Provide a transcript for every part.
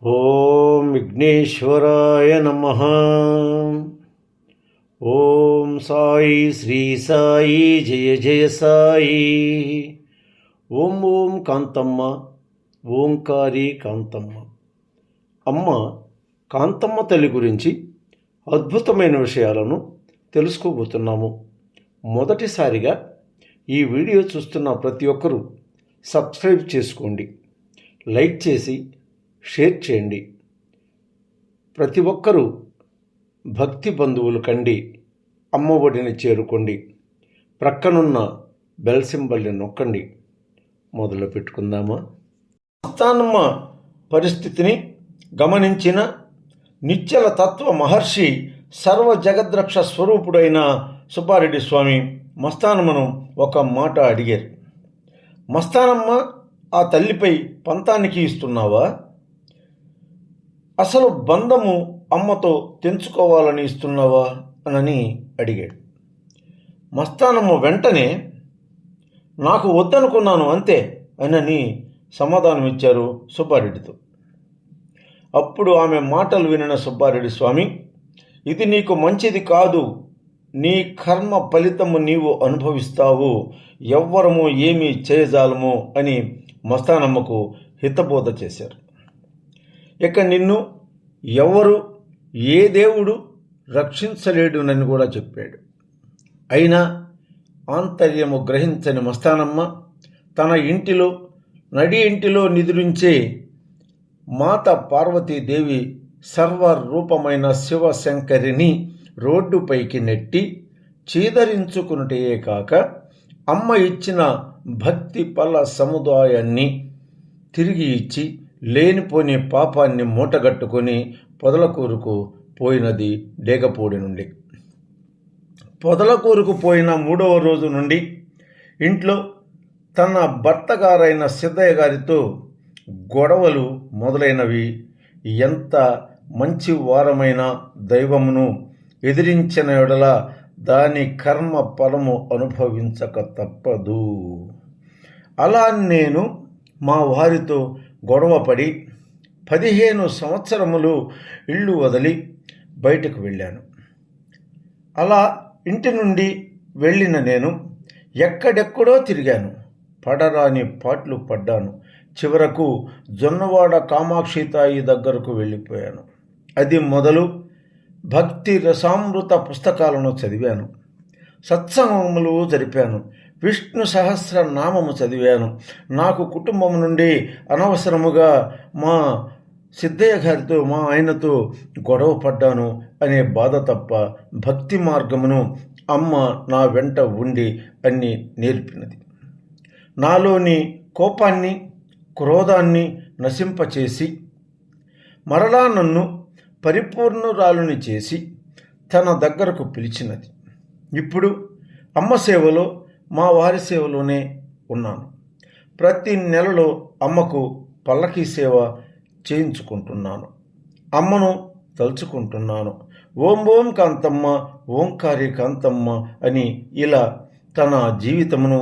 ఓం విఘ్నేశ్వరాయ నమః. ఓం సాయి శ్రీ సాయి జయ జయ సాయి. ఓం ఓం కాంతమ్మ ఓంకారి కాంతమ్మ. అమ్మ కాంతమ్మ తల్లి గురించి అద్భుతమైన విషయాలను తెలుసుకోబోతున్నాము. మొదటిసారిగా ఈ వీడియో చూస్తున్న ప్రతి ఒక్కరూ సబ్స్క్రైబ్ చేసుకోండి, లైక్ చేసి షేర్ చేయండి. ప్రతి ఒక్కరూ భక్తి బంధువులు కండి అమ్మ ఒడిని చేరుకోండి. ప్రక్కనున్న బెల్ సింబల్ని నొక్కండి. మొదలు పెట్టుకుందామా? మస్తానమ్మ పరిస్థితిని గమనించిన నిశ్చల తత్వ మహర్షి సర్వ జగద్రక్ష స్వరూపుడైన సుబ్బారెడ్డి స్వామి మస్తానమ్మను ఒక మాట అడిగారు. మస్తానమ్మ, ఆ తల్లిపై పంతానికి ఇస్తున్నావా? అసలు బంధము అమ్మతో తెంచుకోవాలని ఇస్తున్నావా అని అడిగాడు. మస్తానమ్మ వెంటనే నాకు వద్దనుకున్నాను అంతే అని సమాధానం ఇచ్చారు సుబ్బారెడ్డితో. అప్పుడు ఆమె మాటలు వినిన సుబ్బారెడ్డి స్వామి, ఇది నీకు మంచిది కాదు, నీ కర్మ ఫలితము నీవు అనుభవిస్తావు, ఎవ్వరము ఏమీ చేయజాలము అని మస్తానమ్మకు హితబోధ చేశారు. ఇక నిన్ను ఎవరు ఏ దేవుడు రక్షించలేడునని కూడా చెప్పాడు. అయినా ఆంతర్యము గ్రహించని మస్తానమ్మ తన ఇంటిలో నడి ఇంటిలో నిద్రించే మాత పార్వతీదేవి సర్వరూపమైన శివశంకరిని రోడ్డుపైకి నెట్టి చీదరించుకున్నటే కాక అమ్మ ఇచ్చిన భక్తి ఫల సముదాయాన్ని తిరిగి ఇచ్చి లేనిపోని పాపాన్ని మూటగట్టుకొని పొదలకూరుకు పోయినది డేగపూడి నుండి. పొదలకూరుకు పోయిన 3వ రోజు నుండి ఇంట్లో తన భర్త గారైన సిద్ధయ్య గారితో గొడవలు మొదలైనవి. ఎంత మంచి వారమైన దైవమును ఎదిరించిన ఎడల దాని కర్మ ఫలము అనుభవించక తప్పదు. అలా నేను మా వారితో గొడవపడి 15 సంవత్సరములు ఇల్లు వదిలి బయటకు వెళ్ళాను. అలా ఇంటి నుండి వెళ్ళిన నేను ఎక్కడెక్కడో తిరిగాను, పడరాని పాట్లు పడ్డాను. చివరకు జొన్నవాడ కామాక్షి తాయి దగ్గరకు వెళ్ళిపోయాను. అది మొదలు భక్తి రసామృత పుస్తకాలను చదివాను, సత్సంగములు జరిపాను, విష్ణు సహస్ర నామము చదివాను. నాకు కుటుంబం నుండి అనవసరముగా మా సిద్ధయ్య గారితో మా ఆయనతో గొడవ పడ్డాను అనే బాధ తప్ప భక్తి మార్గమును అమ్మ నా వెంట ఉండి అన్ని నేర్పినది. నాలోని కోపాన్ని క్రోధాన్ని నశింపచేసి మరలా నన్ను పరిపూర్ణురాలుని చేసి తన దగ్గరకు పిలిచినది. ఇప్పుడు అమ్మ సేవలో మా వారి సేవలోనే ఉన్నాను. ప్రతి నెలలో అమ్మకు పల్లకీ సేవ చేయించుకుంటున్నాను, అమ్మను తలుచుకుంటున్నాను. ఓం ఓం కాంతమ్మ ఓంకారి కాంతమ్మ అని ఇలా తన జీవితమును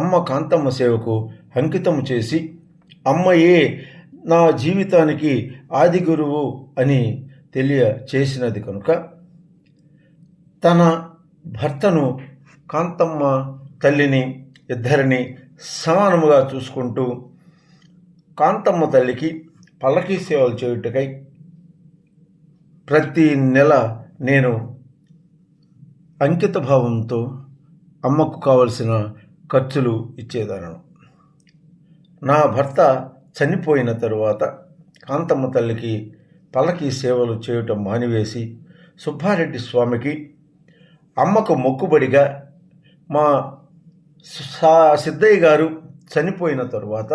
అమ్మ కాంతమ్మ సేవకు అంకితము చేసి అమ్మయే నా జీవితానికి ఆది గురువు అని తెలియచేసినది కనుక తన భర్తను కాంతమ్మ తల్లిని ఇద్దరిని సమానముగా చూసుకుంటూ కాంతమ్మ తల్లికి పల్లకీ సేవలు చేయుటకై ప్రతి నెల నేను అంకిత భావంతో అమ్మకు కావలసిన ఖర్చులు ఇచ్చేదాను. నా భర్త చనిపోయిన తరువాత కాంతమ్మ తల్లికి పల్లకీ సేవలు చేయటం మానివేసి సుబ్బారెడ్డి స్వామికి అమ్మకు మొక్కుబడిగా మా సిద్ధయ్య గారు చనిపోయిన తరువాత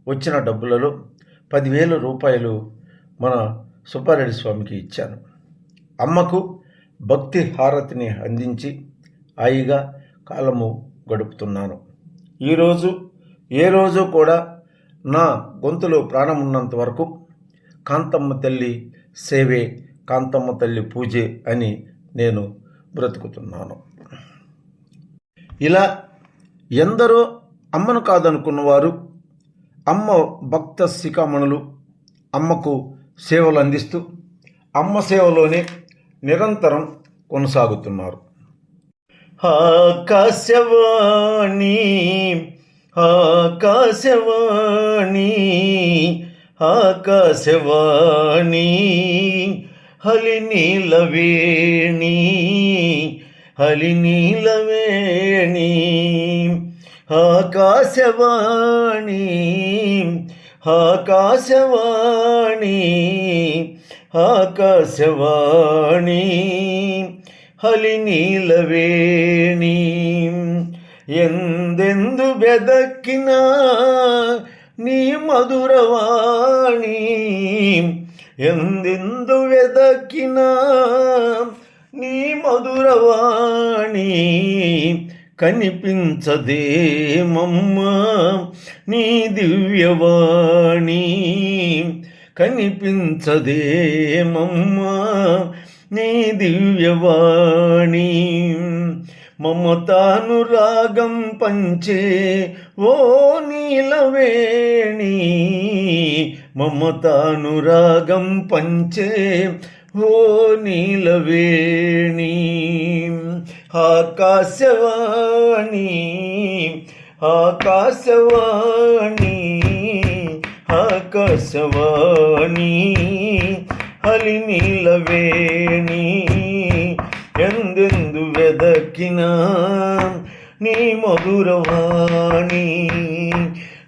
వచ్చిన డబ్బులలో 10,000 రూపాయలు మన సుబ్బారెడ్డి స్వామికి ఇచ్చాను. అమ్మకు భక్తి హారతిని అందించి హాయిగా కాలము గడుపుతున్నాను. ఈరోజు ఏ రోజు కూడా నా గొంతులో ప్రాణం ఉన్నంత వరకు కాంతమ్మ తల్లి సేవే, కాంతమ్మ తల్లి పూజే అని నేను బ్రతుకుతున్నాను. ఇలా ఎందరో అమ్మను కాదనుకున్నవారు, అమ్మ భక్త శిఖామణులు అమ్మకు సేవలు అందిస్తూ అమ్మ సేవలోనే నిరంతరం కొనసాగుతున్నారు. ఆకాశవాణి ఆకాశవాణి ఆకాశవాణి హలినీలవేణి హలినీలవేణి ఆకాశవాణి ఆకాశవాణి ఆకాశవాణి హలినీలవేణి ఎందెందు వెదక్కినా నీ మధురవాణి ఎందెందు వెదక్కినా నీ మధురవాణి కనిపించదేమమ్మా నీ దివ్యవాణి కనిపించదేమమ్మా నీ దివ్యవాణి మమతానురాగం పంచే ఓ నీలవేణి మమతానురాగం పంచే ఓ నీలవేణి ఆకాశవాణి ఆకాశవాణి ఆకాశవాణి హలినీలవేణి ఎందెందు వెదకినా నీ మధురవాణి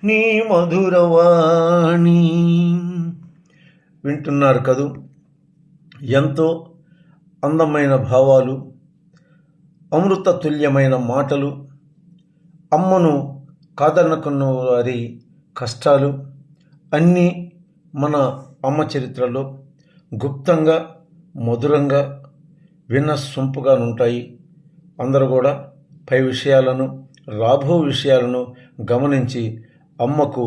నీ మధురవాణి. వింటున్నారు కదూ, ఎంతో అందమైన భావాలు, అమృత తుల్యమైన మాటలు, అమ్మను కాదనుకున్న వారి కష్టాలు అన్నీ మన అమ్మ చరిత్రలో గుప్తంగా మధురంగా వినసొంపుగా ఉంటాయి. అందరూ కూడా పై విషయాలను రాబో విషయాలను గమనించి అమ్మకు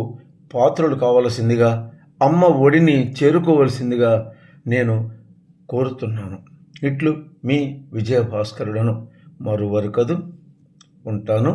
పాత్రులు కావలసిందిగా, అమ్మ ఒడిని చేరుకోవలసిందిగా నేను కోరుతున్నాను. ఇట్లు మీ విజయభాస్కరుడను. మరువరు కదూ, ఉంటాను.